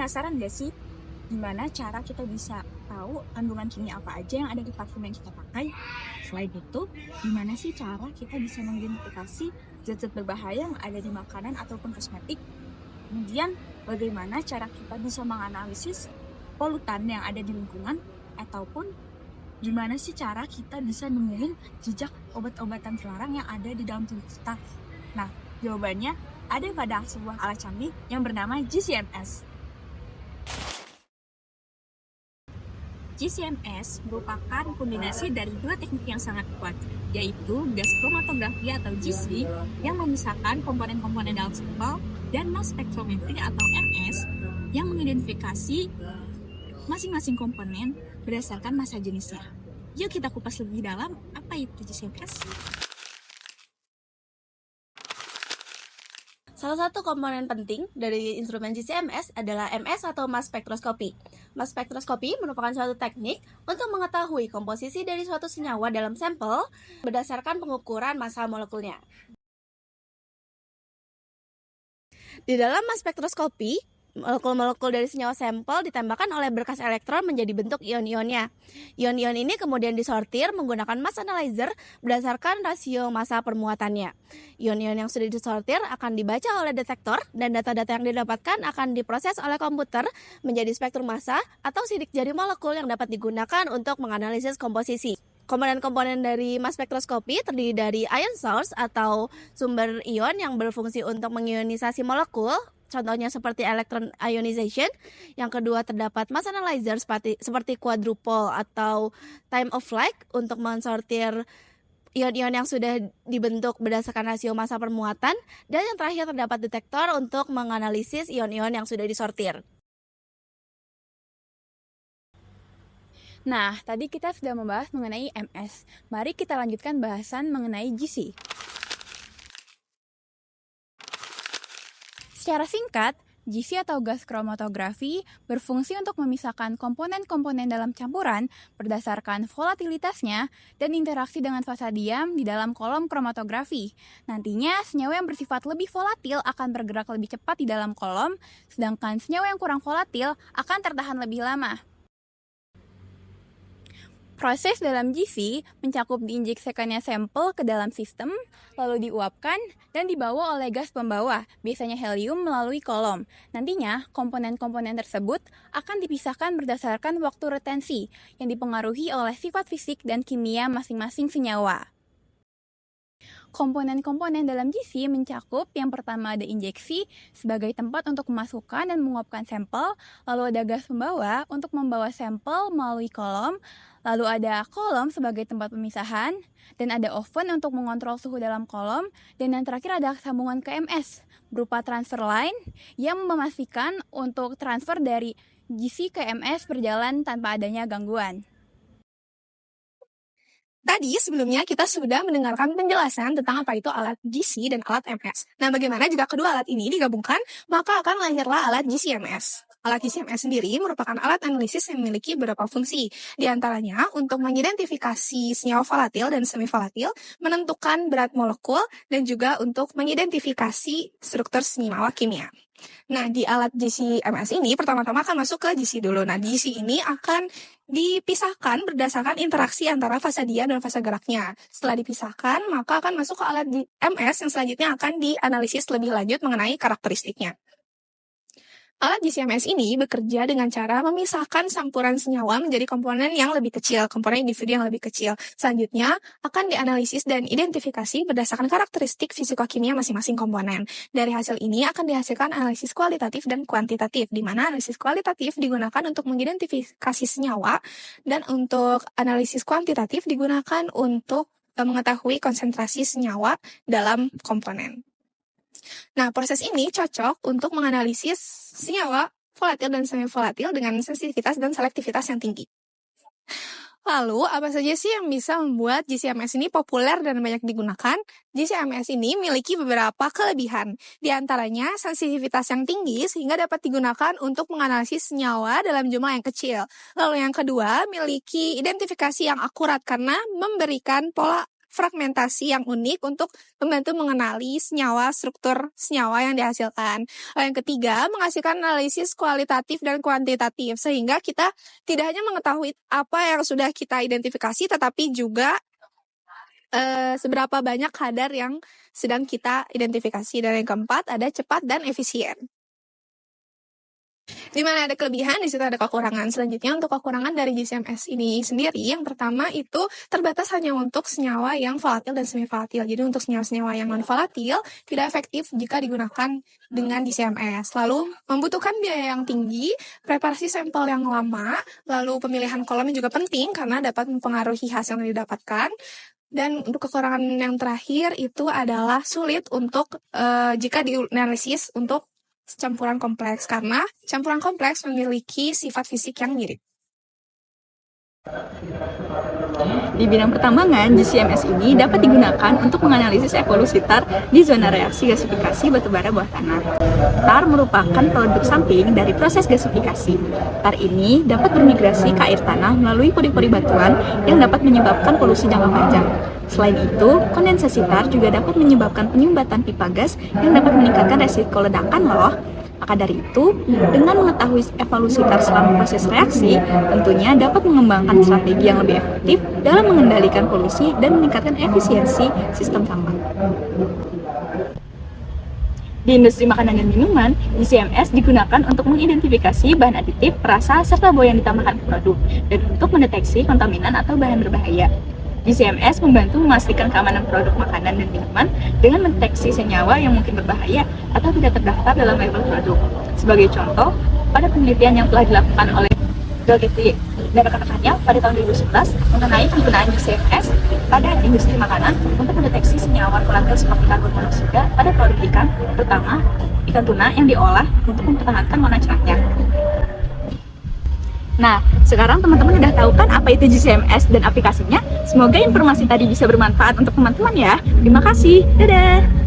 penasaran gak sih gimana cara kita bisa tahu kandungan kimia apa aja yang ada di parfum yang kita pakai? Selain itu, gimana sih cara kita bisa mengidentifikasi zat-zat berbahaya yang ada di makanan ataupun kosmetik? Kemudian, bagaimana cara kita bisa menganalisis polutan yang ada di lingkungan? Ataupun gimana sih cara kita bisa nemuin jejak obat-obatan terlarang yang ada di dalam tubuh kita? Nah, jawabannya ada pada sebuah alat canggih yang bernama GC-MS. GC-MS merupakan kombinasi dari dua teknik yang sangat kuat, yaitu gas kromatografi atau GC yang memisahkan komponen-komponen dalam sampel dan mass spectrometry atau MS yang mengidentifikasi masing-masing komponen berdasarkan massa jenisnya. Yuk kita kupas lebih dalam apa itu GC-MS. Salah satu komponen penting dari instrumen GC-MS adalah MS atau mass spektroskopi. Mass spektroskopi merupakan suatu teknik untuk mengetahui komposisi dari suatu senyawa dalam sampel berdasarkan pengukuran massa molekulnya. Di dalam mass spektroskopi, molekul-molekul dari senyawa sampel ditembakkan oleh berkas elektron menjadi bentuk ion-ionnya. Ion-ion ini kemudian disortir menggunakan mass analyzer berdasarkan rasio massa permuatannya. Ion-ion yang sudah disortir akan dibaca oleh detektor dan data-data yang didapatkan akan diproses oleh komputer menjadi spektrum massa atau sidik jari molekul yang dapat digunakan untuk menganalisis komposisi. Komponen-komponen dari mass spektroskopi terdiri dari ion source atau sumber ion yang berfungsi untuk mengionisasi molekul, contohnya seperti electron ionization. Yang kedua terdapat mass analyzer seperti quadrupole atau time of flight untuk mensortir ion-ion yang sudah dibentuk berdasarkan rasio massa permuatan. Dan yang terakhir terdapat detektor untuk menganalisis ion-ion yang sudah disortir. Nah, tadi kita sudah membahas mengenai MS. Mari kita lanjutkan bahasan mengenai GC. Secara singkat, GC atau gas kromatografi berfungsi untuk memisahkan komponen-komponen dalam campuran berdasarkan volatilitasnya dan interaksi dengan fasa diam di dalam kolom kromatografi. Nantinya, senyawa yang bersifat lebih volatil akan bergerak lebih cepat di dalam kolom, sedangkan senyawa yang kurang volatil akan tertahan lebih lama. Proses dalam GC mencakup diinjeksikannya sampel ke dalam sistem, lalu diuapkan dan dibawa oleh gas pembawa, biasanya helium melalui kolom. Nantinya, komponen-komponen tersebut akan dipisahkan berdasarkan waktu retensi yang dipengaruhi oleh sifat fisik dan kimia masing-masing senyawa. Komponen-komponen dalam GC mencakup yang pertama ada injeksi sebagai tempat untuk memasukkan dan menguapkan sampel, lalu ada gas pembawa untuk membawa sampel melalui kolom, lalu ada kolom sebagai tempat pemisahan, dan ada oven untuk mengontrol suhu dalam kolom, dan yang terakhir ada sambungan ke MS berupa transfer line yang memastikan untuk transfer dari GC ke MS berjalan tanpa adanya gangguan. Tadi sebelumnya kita sudah mendengarkan penjelasan tentang apa itu alat GC dan alat MS. Nah, bagaimana jika kedua alat ini digabungkan, maka akan lahirlah alat GC-MS. Alat GC-MS sendiri merupakan alat analisis yang memiliki beberapa fungsi. Di antaranya untuk mengidentifikasi senyawa volatil dan semi-volatil, menentukan berat molekul, dan juga untuk mengidentifikasi struktur senyawa kimia. Nah, di alat GC-MS ini pertama-tama akan masuk ke GC dulu. Nah, GC ini akan dipisahkan berdasarkan interaksi antara fasa diam dan fasa geraknya. Setelah dipisahkan, maka akan masuk ke alat MS yang selanjutnya akan dianalisis lebih lanjut mengenai karakteristiknya. Alat GC-MS ini bekerja dengan cara memisahkan campuran senyawa menjadi komponen yang lebih kecil, komponen individu yang lebih kecil. Selanjutnya, akan dianalisis dan identifikasi berdasarkan karakteristik fisikokimia masing-masing komponen. Dari hasil ini akan dihasilkan analisis kualitatif dan kuantitatif, di mana analisis kualitatif digunakan untuk mengidentifikasi senyawa, dan untuk analisis kuantitatif digunakan untuk mengetahui konsentrasi senyawa dalam komponen. Nah, proses ini cocok untuk menganalisis senyawa volatil dan semi-volatil dengan sensitivitas dan selektivitas yang tinggi. Lalu, apa saja sih yang bisa membuat GC-MS ini populer dan banyak digunakan? GC-MS ini memiliki beberapa kelebihan. Di antaranya, sensitivitas yang tinggi sehingga dapat digunakan untuk menganalisis senyawa dalam jumlah yang kecil. Lalu yang kedua, memiliki identifikasi yang akurat karena memberikan pola fragmentasi yang unik untuk membantu mengenali senyawa, struktur senyawa yang dihasilkan. Lalu yang ketiga, menghasilkan analisis kualitatif dan kuantitatif, sehingga kita tidak hanya mengetahui apa yang sudah kita identifikasi, tetapi juga seberapa banyak kadar yang sedang kita identifikasi. Dan yang keempat, ada cepat dan efisien. Di mana ada kelebihan, di situ ada kekurangan. Selanjutnya untuk kekurangan dari GCMS ini sendiri, yang pertama itu terbatas hanya untuk senyawa yang volatil dan semi volatil. Jadi untuk senyawa-senyawa yang non volatil tidak efektif jika digunakan dengan GCMS. Lalu membutuhkan biaya yang tinggi, preparasi sampel yang lama, lalu pemilihan kolom juga penting karena dapat mempengaruhi hasil yang didapatkan. Dan untuk kekurangan yang terakhir itu adalah sulit untuk jika dianalisis untuk campuran kompleks, karena campuran kompleks memiliki sifat fisik yang mirip. Di bidang pertambangan, GCMS ini dapat digunakan untuk menganalisis evolusi tar di zona reaksi gasifikasi batubara bawah tanah. Tar merupakan produk samping dari proses gasifikasi. Tar ini dapat bermigrasi ke air tanah melalui pori-pori batuan yang dapat menyebabkan polusi jangka panjang. Selain itu, kondensasi tar juga dapat menyebabkan penyumbatan pipa gas yang dapat meningkatkan resiko ledakan loh. Maka dari itu, dengan mengetahui evolusi tar selama proses reaksi, tentunya dapat mengembangkan strategi yang lebih efektif dalam mengendalikan polusi dan meningkatkan efisiensi sistem tambang. Di industri makanan dan minuman, GCMS digunakan untuk mengidentifikasi bahan aditif, rasa, serta bau yang ditambahkan ke produk, dan untuk mendeteksi kontaminan atau bahan berbahaya. GCMS membantu memastikan keamanan produk makanan dan minuman dengan mendeteksi senyawa yang mungkin berbahaya atau tidak terdaftar dalam label produk. Sebagai contoh, pada penelitian yang telah dilakukan oleh Dolgetty dan rekan-rekannya pada tahun 2011 mengenai penggunaan GCMS pada industri makanan untuk mendeteksi senyawa volatil seperti karbon monoksida pada produk ikan, terutama ikan tuna yang diolah untuk mempertahankan warna cerahnya. Nah, sekarang teman-teman udah tahu kan apa itu GCMS dan aplikasinya? Semoga informasi tadi bisa bermanfaat untuk teman-teman ya. Terima kasih. Dadah!